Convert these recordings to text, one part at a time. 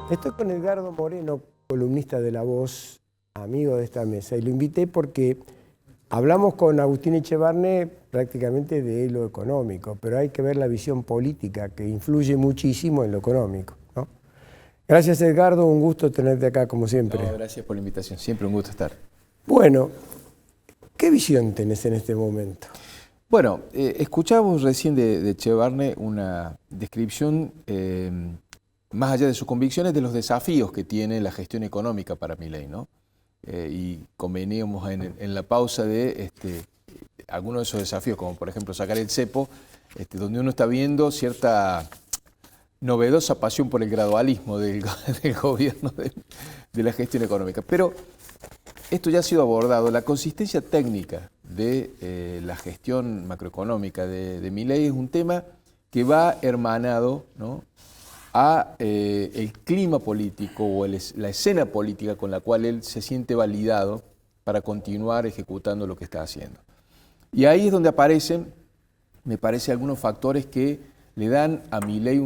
Estoy con Edgardo Moreno, columnista de La Voz, amigo de esta mesa, y lo invité porque hablamos con Agustín Echevarne prácticamente de lo económico, pero hay que ver la visión política que influye muchísimo en lo económico, ¿no? Gracias, Edgardo, un gusto tenerte acá como siempre. No, gracias por la invitación, siempre un gusto estar. Bueno, ¿qué visión tenés en este momento? Bueno, escuchábamos recién de Echevarne una descripción, más allá de sus convicciones, de los desafíos que tiene la gestión económica para Milei, ¿no? Y conveníamos en la pausa de algunos de esos desafíos, como por ejemplo sacar el cepo, donde uno está viendo cierta novedosa pasión por el gradualismo del gobierno de la gestión económica. Pero esto ya ha sido abordado. La consistencia técnica de la gestión macroeconómica de Milei es un tema que va hermanado, ¿no?, a el clima político o la escena política con la cual él se siente validado para continuar ejecutando lo que está haciendo. Y ahí es donde aparecen, me parece, algunos factores que le dan a Milei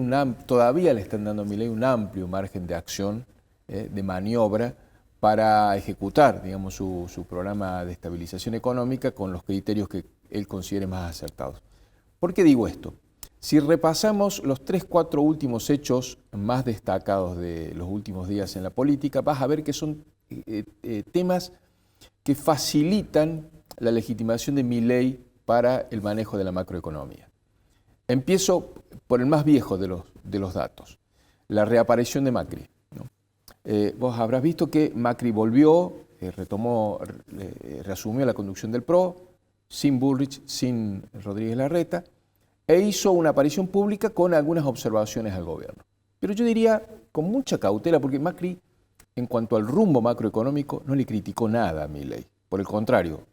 todavía le están dando a Milei un amplio margen de acción, de maniobra, para ejecutar, digamos, su programa de estabilización económica con los criterios que él considere más acertados. ¿Por qué digo esto? Si repasamos los 3-4 últimos hechos más destacados de los últimos días en la política, vas a ver que son temas que facilitan la legitimación de Milei para el manejo de la macroeconomía. Empiezo por el más viejo de los datos, la reaparición de Macri, ¿no? Vos habrás visto que Macri volvió, reasumió la conducción del PRO, sin Bullrich, sin Rodríguez Larreta, e hizo una aparición pública con algunas observaciones al gobierno. Pero yo diría con mucha cautela, porque Macri, en cuanto al rumbo macroeconómico, no le criticó nada a Milei. Por el contrario,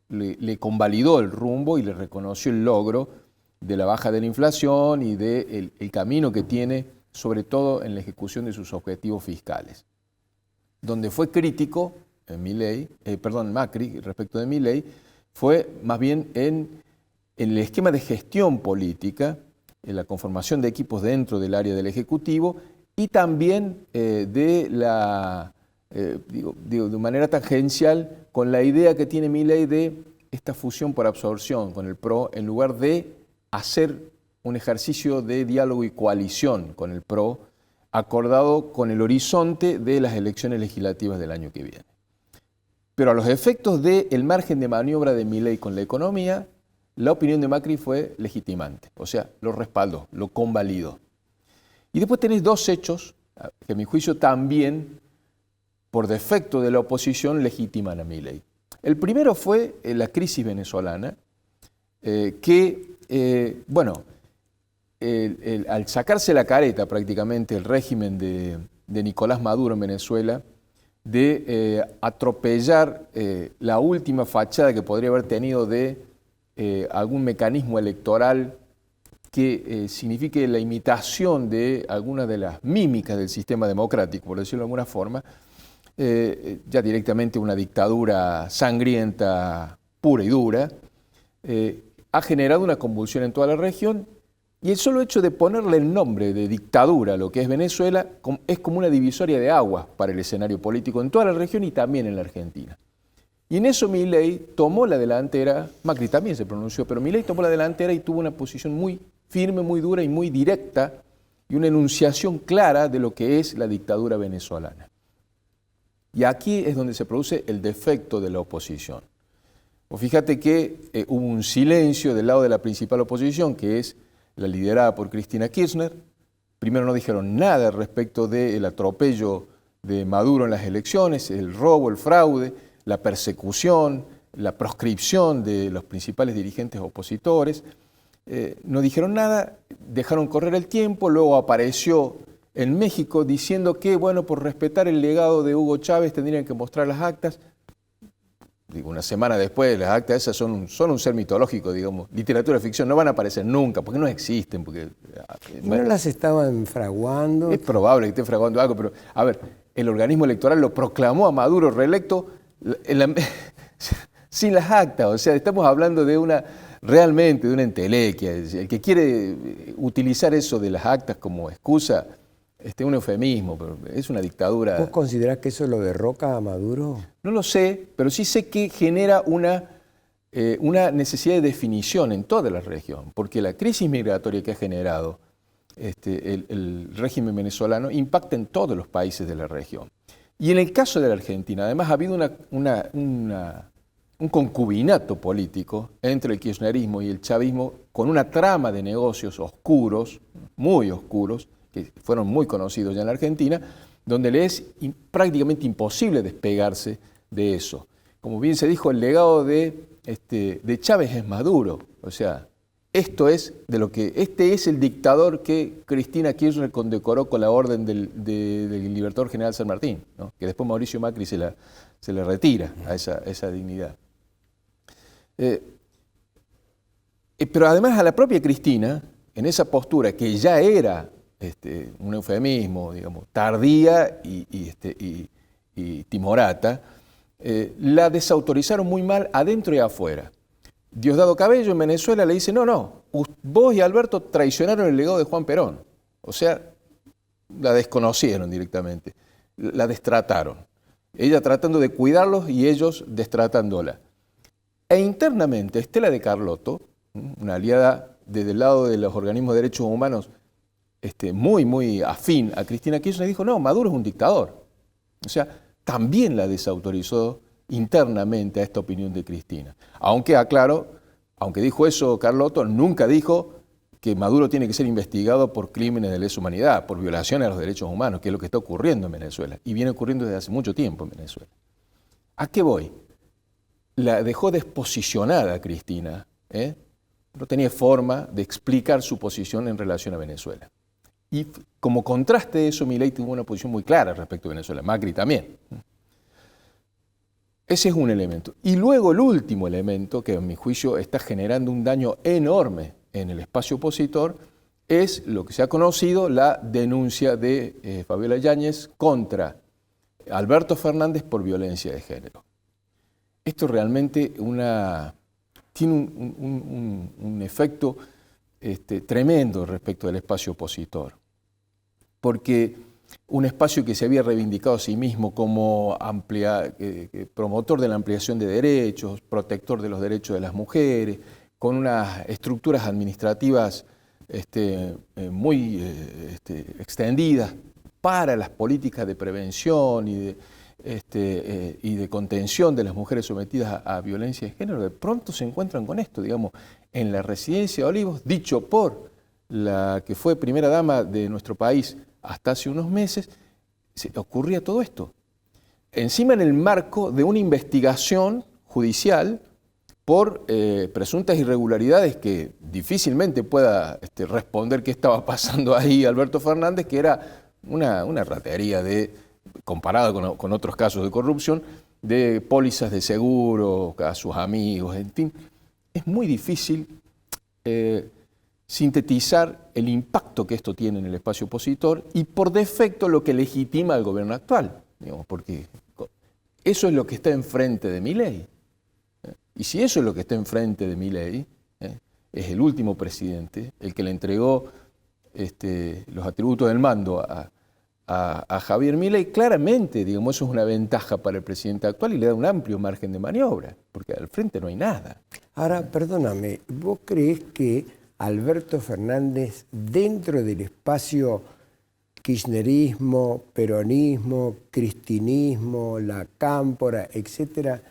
le convalidó el rumbo y le reconoció el logro de la baja de la inflación y del camino que tiene, sobre todo en la ejecución de sus objetivos fiscales. Donde fue crítico Macri respecto de Milei fue más bien en el esquema de gestión política, en la conformación de equipos dentro del área del Ejecutivo y también de manera tangencial con la idea que tiene Milei de esta fusión por absorción con el PRO, en lugar de hacer un ejercicio de diálogo y coalición con el PRO, acordado con el horizonte de las elecciones legislativas del año que viene. Pero a los efectos del margen de maniobra de Milei con la economía, la opinión de Macri fue legitimante, o sea, lo respaldó, lo convalidó. Y después tenés dos hechos que a mi juicio también, por defecto de la oposición, legitiman a Milei. El primero fue la crisis venezolana, al sacarse la careta prácticamente el régimen de Nicolás Maduro en Venezuela, de atropellar la última fachada que podría haber tenido de algún mecanismo electoral que signifique la imitación de algunas de las mímicas del sistema democrático, por decirlo de alguna forma, ya directamente una dictadura sangrienta, pura y dura, ha generado una convulsión en toda la región, y el solo hecho de ponerle el nombre de dictadura a lo que es Venezuela es como una divisoria de aguas para el escenario político en toda la región y también en la Argentina. Y en eso Milei tomó la delantera, Macri también se pronunció, pero Milei tomó la delantera y tuvo una posición muy firme, muy dura y muy directa y una enunciación clara de lo que es la dictadura venezolana. Y aquí es donde se produce el defecto de la oposición. O fíjate que hubo un silencio del lado de la principal oposición, que es la liderada por Cristina Kirchner. Primero no dijeron nada respecto del atropello de Maduro en las elecciones, el robo, el fraude, la persecución, la proscripción de los principales dirigentes opositores. No dijeron nada, dejaron correr el tiempo, luego apareció en México diciendo que, bueno, por respetar el legado de Hugo Chávez tendrían que mostrar las actas. Digo, una semana después, las actas esas son un ser mitológico, digamos, literatura de ficción, no van a aparecer nunca, porque no existen. Porque, ¿no las estaban fraguando? Es probable que estén fraguando algo, pero, a ver, el organismo electoral lo proclamó a Maduro reelecto sin las actas, o sea, estamos hablando realmente de una entelequia. El que quiere utilizar eso de las actas como excusa un eufemismo, pero es una dictadura. ¿Vos considerás que eso lo derroca a Maduro? No lo sé, pero sí sé que genera una necesidad de definición en toda la región, porque la crisis migratoria que ha generado el régimen venezolano impacta en todos los países de la región. Y en el caso de la Argentina, además ha habido un concubinato político entre el kirchnerismo y el chavismo con una trama de negocios oscuros, muy oscuros, que fueron muy conocidos ya en la Argentina, donde le es prácticamente imposible despegarse de eso. Como bien se dijo, el legado de Chávez es Maduro. O sea, este es el dictador que Cristina Kirchner condecoró con la orden del libertador general San Martín, ¿no? Que después Mauricio Macri se le retira a esa dignidad. Pero además a la propia Cristina, en esa postura que ya era un eufemismo, digamos, tardía y timorata, la desautorizaron muy mal adentro y afuera. Diosdado Cabello en Venezuela le dice, no, vos y Alberto traicionaron el legado de Juan Perón. O sea, la desconocieron directamente, la destrataron. Ella tratando de cuidarlos y ellos destratándola. E internamente, Estela de Carlotto, una aliada desde el lado de los organismos de derechos humanos, muy afín a Cristina Kirchner, dijo, no, Maduro es un dictador. O sea, también la desautorizó internamente a esta opinión de Cristina. Aunque, aclaro, aunque dijo eso Carlotto, nunca dijo que Maduro tiene que ser investigado por crímenes de lesa humanidad, por violaciones a los derechos humanos, que es lo que está ocurriendo en Venezuela, y viene ocurriendo desde hace mucho tiempo en Venezuela. ¿A qué voy? La dejó desposicionada Cristina, no tenía forma de explicar su posición en relación a Venezuela. Y como contraste de eso, Milei tuvo una posición muy clara respecto a Venezuela, Macri también. Ese es un elemento. Y luego el último elemento, que en mi juicio está generando un daño enorme en el espacio opositor, es lo que se ha conocido, la denuncia de Fabiola Yáñez contra Alberto Fernández por violencia de género. Esto realmente tiene un efecto tremendo respecto del espacio opositor, porque un espacio que se había reivindicado a sí mismo como promotor de la ampliación de derechos, protector de los derechos de las mujeres, con unas estructuras administrativas muy extendidas para las políticas de prevención y de contención de las mujeres sometidas a violencia de género, de pronto se encuentran con esto, digamos, en la residencia de Olivos, dicho por la que fue primera dama de nuestro país hasta hace unos meses, se ocurría todo esto. Encima en el marco de una investigación judicial por presuntas irregularidades que difícilmente pueda responder qué estaba pasando ahí Alberto Fernández, que era una ratería comparada con otros casos de corrupción, de pólizas de seguro a sus amigos, en fin. Es muy difícil sintetizar el impacto que esto tiene en el espacio opositor y por defecto lo que legitima al gobierno actual, digamos, porque eso es lo que está enfrente de Milei. Y si eso es lo que está enfrente de Milei, es el último presidente, el que le entregó los atributos del mando a Javier Milei, claramente, digamos, eso es una ventaja para el presidente actual y le da un amplio margen de maniobra, porque al frente no hay nada. Ahora, perdóname, ¿vos creés que Alberto Fernández, dentro del espacio kirchnerismo, peronismo, cristinismo, la cámpora, etcétera,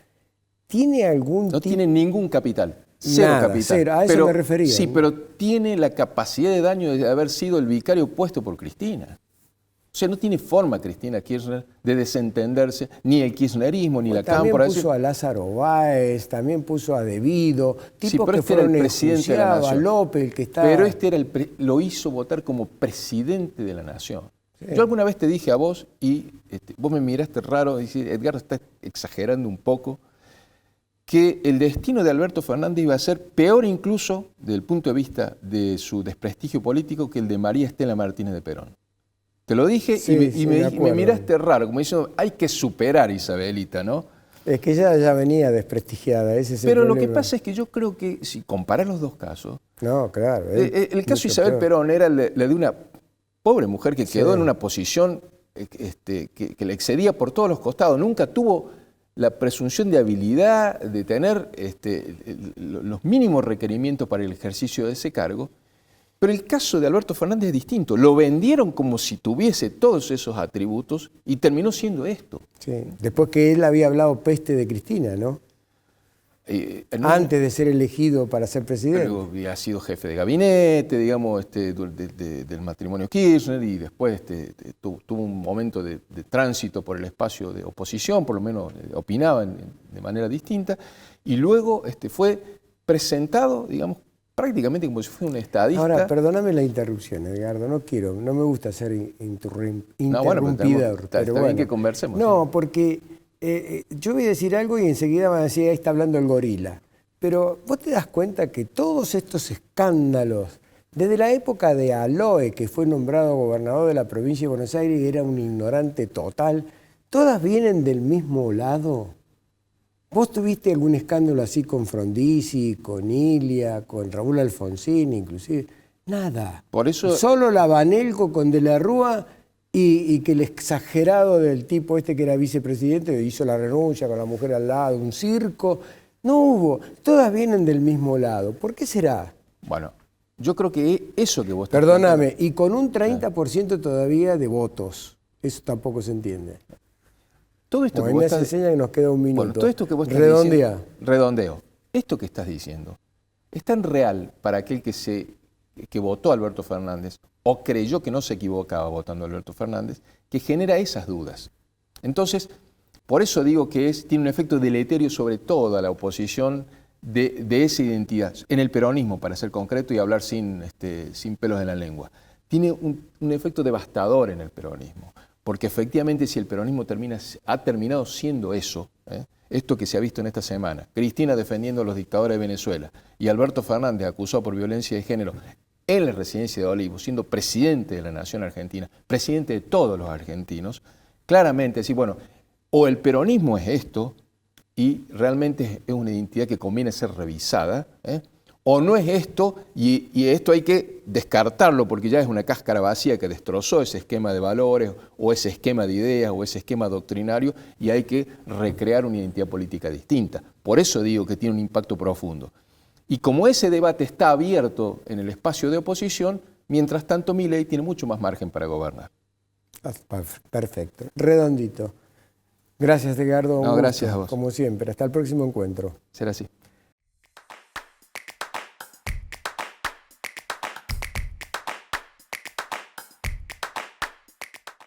tiene algún tipo? No tiene ningún capital. Cero capital. Cero, a eso me refería. Sí, pero tiene la capacidad de daño de haber sido el vicario puesto por Cristina. O sea, no tiene forma Cristina Kirchner de desentenderse, ni el kirchnerismo, ni la cámpora. También puso a Lázaro Báez, también puso a Devido, tipos pero que era el fueron presidente de la nación. A López, el que estaba... Pero lo hizo votar como presidente de la nación. Sí. Yo alguna vez te dije a vos, y vos me miraste raro, y decís, Edgardo está exagerando un poco, que el destino de Alberto Fernández iba a ser peor incluso, desde el punto de vista de su desprestigio político, que el de María Estela Martínez de Perón. Te lo dije y me miraste raro, como diciendo, hay que superar a Isabelita, ¿no? Es que ella ya venía desprestigiada, ese es el Pero problema. lo que pasa es que yo creo que si comparás los dos casos, no, claro, el caso de Isabel Perón era la de una Pobre mujer que quedó en una posición que le excedía por todos los costados. Nunca tuvo la presunción de habilidad de tener los mínimos requerimientos para el ejercicio de ese cargo. Pero el caso de Alberto Fernández es distinto. Lo vendieron como si tuviese todos esos atributos y terminó siendo esto. Sí. Después que él había hablado peste de Cristina, ¿no? Antes de ser elegido para ser presidente. Luego había sido jefe de gabinete, digamos, del matrimonio Kirchner, y después tuvo un momento de tránsito por el espacio de oposición, por lo menos opinaba de manera distinta, y luego fue presentado, digamos, prácticamente como si fuera un estadista. Ahora, perdóname la interrupción, Edgardo, no me gusta ser interrumpido. No, bueno, pero está bien que conversemos. No, porque yo voy a decir algo y enseguida van a decir, ahí está hablando el gorila. Pero vos te das cuenta que todos estos escándalos, desde la época de Aloe, que fue nombrado gobernador de la provincia de Buenos Aires y era un ignorante total, todas vienen del mismo lado. ¿Vos tuviste algún escándalo así con Frondizi, con Ilia, con Raúl Alfonsín, inclusive? Nada. Por eso... Solo la Banelco con De la Rúa y que el exagerado del tipo que era vicepresidente hizo la renuncia con la mujer al lado, un circo. No hubo. Todas vienen del mismo lado. ¿Por qué será? Bueno, yo creo que eso que vos estás Perdóname, planteando, y con un 30% todavía de votos. Eso tampoco se entiende. Todo esto Bueno, que vos me enseña que nos queda un minuto. Bueno, todo esto que vos estás Redondea. diciendo, redondeo. Esto que estás diciendo es tan real para aquel que votó a Alberto Fernández o creyó que no se equivocaba votando a Alberto Fernández, que genera esas dudas. Entonces, por eso digo que tiene un efecto deleterio sobre toda la oposición de esa identidad. En el peronismo, para ser concreto y hablar sin pelos en la lengua. Tiene un efecto devastador en el peronismo. Porque efectivamente si el peronismo ha terminado siendo eso, esto que se ha visto en esta semana, Cristina defendiendo a los dictadores de Venezuela y Alberto Fernández acusado por violencia de género en la residencia de Olivos, siendo presidente de la nación argentina, presidente de todos los argentinos, claramente decir, bueno, o el peronismo es esto y realmente es una identidad que conviene ser revisada, o no es esto, y esto hay que descartarlo porque ya es una cáscara vacía que destrozó ese esquema de valores, o ese esquema de ideas, o ese esquema doctrinario, y hay que recrear una identidad política distinta. Por eso digo que tiene un impacto profundo. Y como ese debate está abierto en el espacio de oposición, mientras tanto Milei tiene mucho más margen para gobernar. Perfecto. Redondito. Gracias, Edgardo. No, gracias a vos. Como siempre. Hasta el próximo encuentro. Será así.